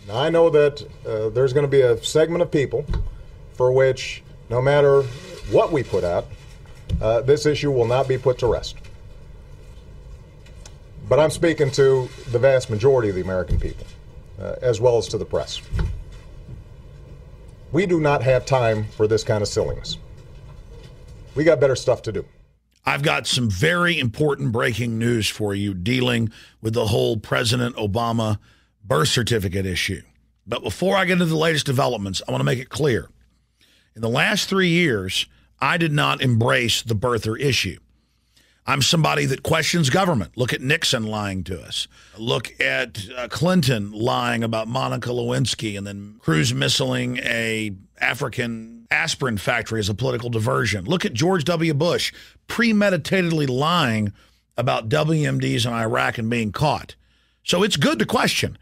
Now, I know that there's going to be a segment of people for which, no matter what we put out, this issue will not be put to rest. But I'm speaking to the vast majority of the American people, as well as to the press. We do not have time for this kind of silliness. We got better stuff to do. I've got some very important breaking news for you dealing with the whole President Obama birth certificate issue. But before I get into the latest developments, I want to make it clear. In the last 3 years, I did not embrace the birther issue. I'm somebody that questions government. Look at Nixon lying to us. Look at Clinton lying about Monica Lewinsky and then cruise missiling a African aspirin factory as a political diversion. Look at George W. Bush premeditatedly lying about WMDs in Iraq and being caught. So it's good to question.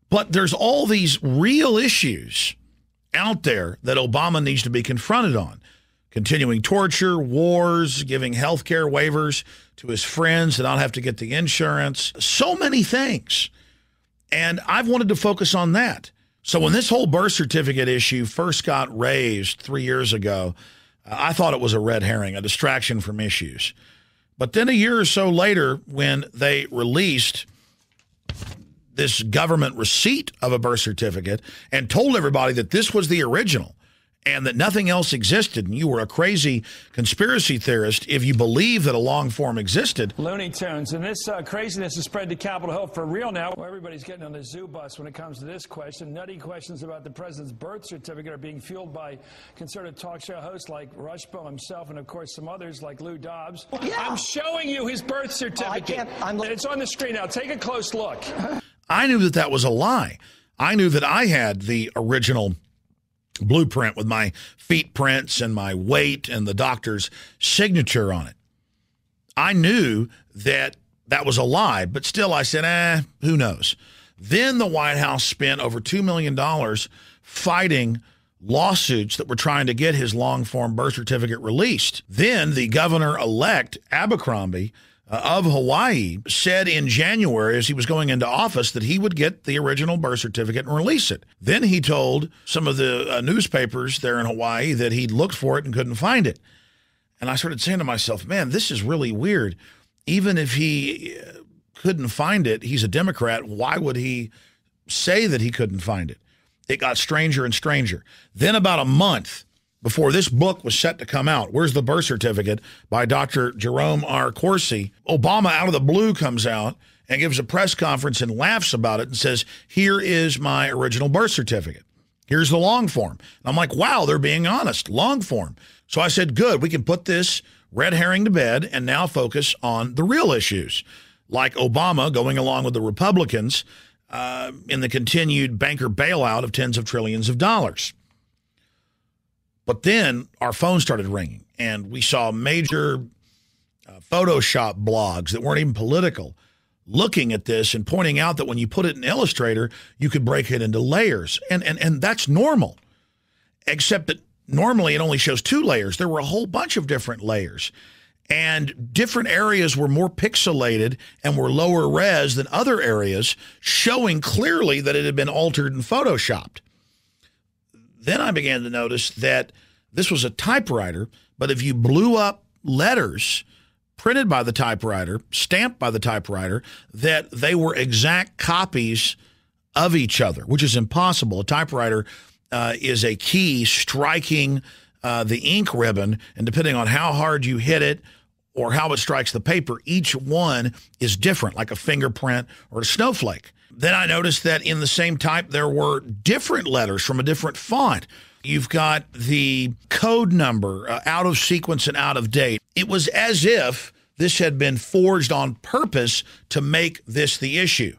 But there's all these real issues out there that Obama needs to be confronted on. Continuing torture, wars, giving health care waivers to his friends to not have to get the insurance. So many things. And I've wanted to focus on that. So when this whole birth certificate issue first got raised 3 years ago, I thought it was a red herring, a distraction from issues. But then a year or so later, when they released this government receipt of a birth certificate and told everybody that this was the original and that nothing else existed, and you were a crazy conspiracy theorist if you believe that a long form existed. Looney Tunes, and this craziness has spread to Capitol Hill for real now. Everybody's getting on the zoo bus when it comes to this question. Nutty questions about the president's birth certificate are being fueled by conservative talk show hosts like Rushbo himself and, of course, some others like Lou Dobbs. Yeah. I'm showing you his birth certificate. It's on the screen now. Take a close look. I knew that that was a lie. I knew that I had the original blueprint with my feet prints and my weight and the doctor's signature on it. I knew that that was a lie, but still I said, who knows? Then the White House spent over $2 million fighting lawsuits that were trying to get his long-form birth certificate released. Then the governor-elect, Abercrombie, of Hawaii, said in January as he was going into office that he would get the original birth certificate and release it. Then he told some of the newspapers there in Hawaii that he'd looked for it and couldn't find it. And I started saying to myself, man, this is really weird. Even if he couldn't find it, he's a Democrat. Why would he say that he couldn't find it? It got stranger and stranger. Then about a month before this book was set to come out, Where's the Birth Certificate by Dr. Jerome R. Corsi, Obama out of the blue comes out and gives a press conference and laughs about it and says, here is my original birth certificate. Here's the long form. And I'm like, wow, they're being honest, long form. So I said, good, we can put this red herring to bed and now focus on the real issues, like Obama going along with the Republicans in the continued banker bailout of tens of trillions of dollars. But then our phone started ringing, and we saw major Photoshop blogs that weren't even political looking at this and pointing out that when you put it in Illustrator, you could break it into layers. And that's normal, except that normally it only shows 2 layers. There were a whole bunch of different layers, and different areas were more pixelated and were lower res than other areas, showing clearly that it had been altered and Photoshopped. Then I began to notice that this was a typewriter, but if you blew up letters printed by the typewriter, stamped by the typewriter, that they were exact copies of each other, which is impossible. A typewriter is a key striking the ink ribbon, and depending on how hard you hit it or how it strikes the paper, each one is different, like a fingerprint or a snowflake. Then I noticed that in the same type, there were different letters from a different font. You've got the code number out of sequence and out of date. It was as if this had been forged on purpose to make this the issue.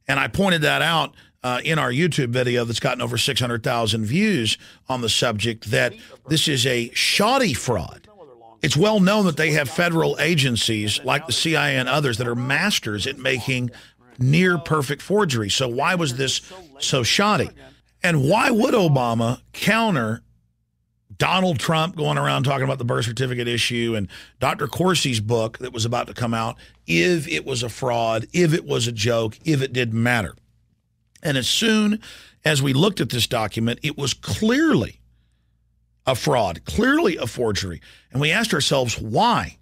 And I pointed that out in our YouTube video that's gotten over 600,000 views on the subject, that this is a shoddy fraud. It's well known that they have federal agencies like the CIA and others that are masters at making near perfect forgery. So why was this so shoddy? And why would Obama counter Donald Trump going around talking about the birth certificate issue and Dr. Corsi's book that was about to come out if it was a fraud, if it was a joke, if it didn't matter? And as soon as we looked at this document, it was clearly a fraud, clearly a forgery. And we asked ourselves, why?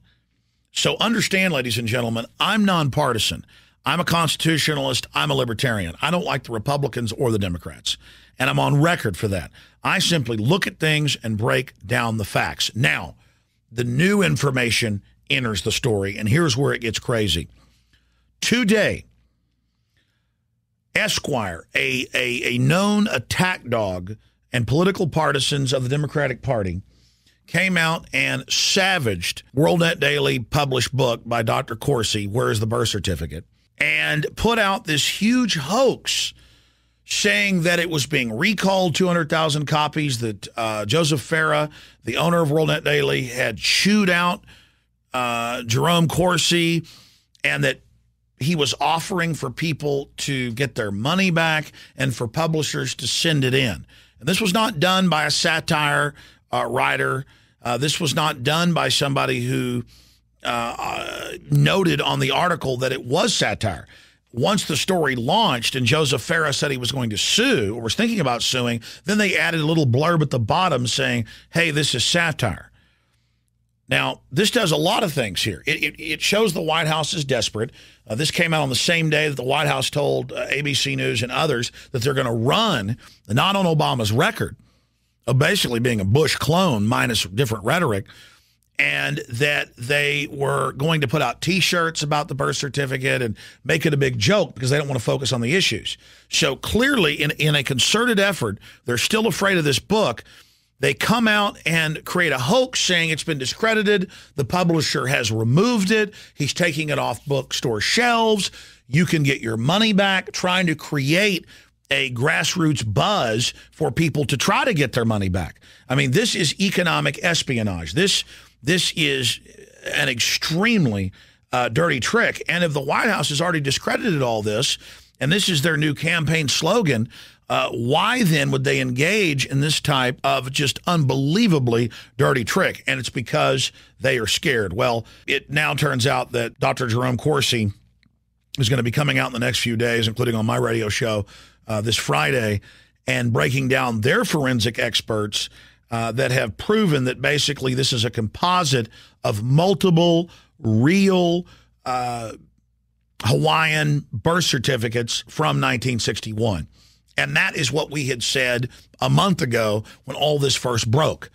So understand, ladies and gentlemen, I'm nonpartisan. I'm a constitutionalist. I'm a libertarian. I don't like the Republicans or the Democrats. And I'm on record for that. I simply look at things and break down the facts. Now, the new information enters the story, and here's where it gets crazy. Today, Esquire, a known attack dog and political partisans of the Democratic Party, came out and savaged WorldNet Daily published book by Dr. Corsi, Where's the Birth Certificate, and put out this huge hoax saying that it was being recalled 200,000 copies, that Joseph Farah, the owner of WorldNet Daily, had chewed out Jerome Corsi, and that he was offering for people to get their money back and for publishers to send it in. And this was not done by a satire writer. This was not done by somebody who noted on the article that it was satire. Once the story launched and Joseph Farah said he was going to sue or was thinking about suing, then they added a little blurb at the bottom saying, hey, this is satire. Now, this does a lot of things here. It shows the White House is desperate. This came out on the same day that the White House told ABC News and others that they're going to run, not on Obama's record of basically being a Bush clone minus different rhetoric, and that they were going to put out T-shirts about the birth certificate and make it a big joke because they don't want to focus on the issues. So clearly, in a concerted effort, they're still afraid of this book. They come out and create a hoax saying it's been discredited. The publisher has removed it. He's taking it off bookstore shelves. You can get your money back, trying to create a grassroots buzz for people to try to get their money back. I mean, this is economic espionage. This is an extremely dirty trick. And if the White House has already discredited all this, and this is their new campaign slogan, why then would they engage in this type of just unbelievably dirty trick? And it's because they are scared. Well, it now turns out that Dr. Jerome Corsi is going to be coming out in the next few days, including on my radio show this Friday, and breaking down their forensic experts that have proven that basically this is a composite of multiple real Hawaiian birth certificates from 1961. And that is what we had said a month ago when all this first broke.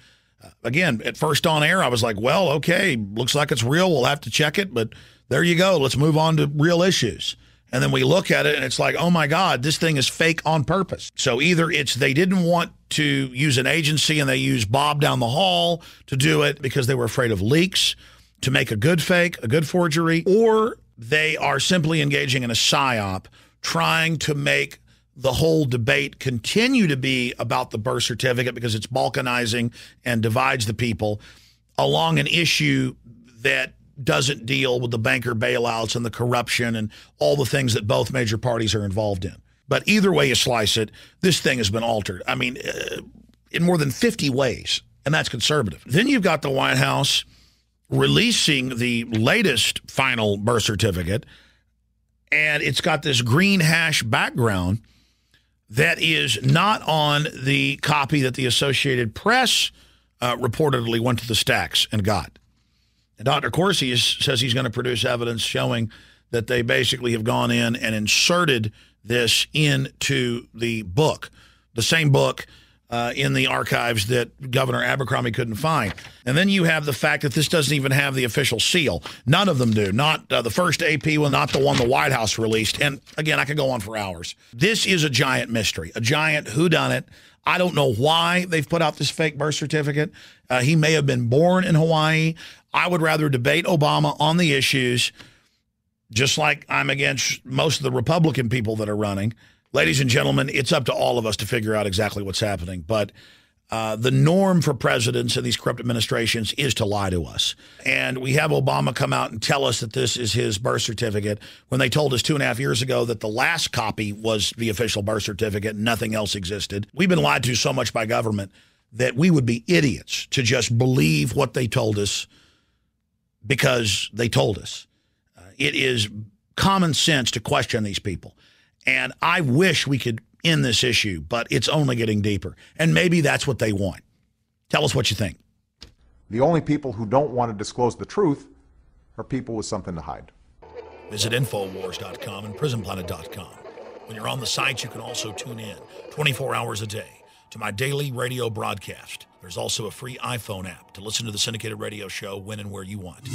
Again, at first on air, I was like, well, okay, looks like it's real. We'll have to check it. But there you go. Let's move on to real issues. And then we look at it and it's like, oh, my God, this thing is fake on purpose. So either it's they didn't want to use an agency and they used Bob down the hall to do it because they were afraid of leaks to make a good fake, a good forgery, or they are simply engaging in a psyop trying to make the whole debate continue to be about the birth certificate because it's balkanizing and divides the people along an issue that doesn't deal with the banker bailouts and the corruption and all the things that both major parties are involved in. But either way you slice it, this thing has been altered. I mean, in more than 50 ways, and that's conservative. Then you've got the White House releasing the latest final birth certificate, and it's got this green hash background that is not on the copy that the Associated Press reportedly went to the stacks and got. And Dr. Corsi says he's going to produce evidence showing that they basically have gone in and inserted this into the book, the same book in the archives that Governor Abercrombie couldn't find. And then you have the fact that this doesn't even have the official seal. None of them do. Not the first AP one, not the one the White House released. And again, I could go on for hours. This is a giant mystery, a giant whodunit. I don't know why they've put out this fake birth certificate. He may have been born in Hawaii. I would rather debate Obama on the issues, just like I'm against most of the Republican people that are running. Ladies and gentlemen, it's up to all of us to figure out exactly what's happening. But the norm for presidents in these corrupt administrations is to lie to us. And we have Obama come out and tell us that this is his birth certificate when they told us 2.5 years ago that the last copy was the official birth certificate and nothing else existed. We've been lied to so much by government that we would be idiots to just believe what they told us because they told us. It is common sense to question these people. And I wish we could end this issue, but it's only getting deeper. And maybe that's what they want. Tell us what you think. The only people who don't want to disclose the truth are people with something to hide. Visit Infowars.com and PrisonPlanet.com. When you're on the site, you can also tune in 24 hours a day to my daily radio broadcast. There's also a free iPhone app to listen to the syndicated radio show when and where you want.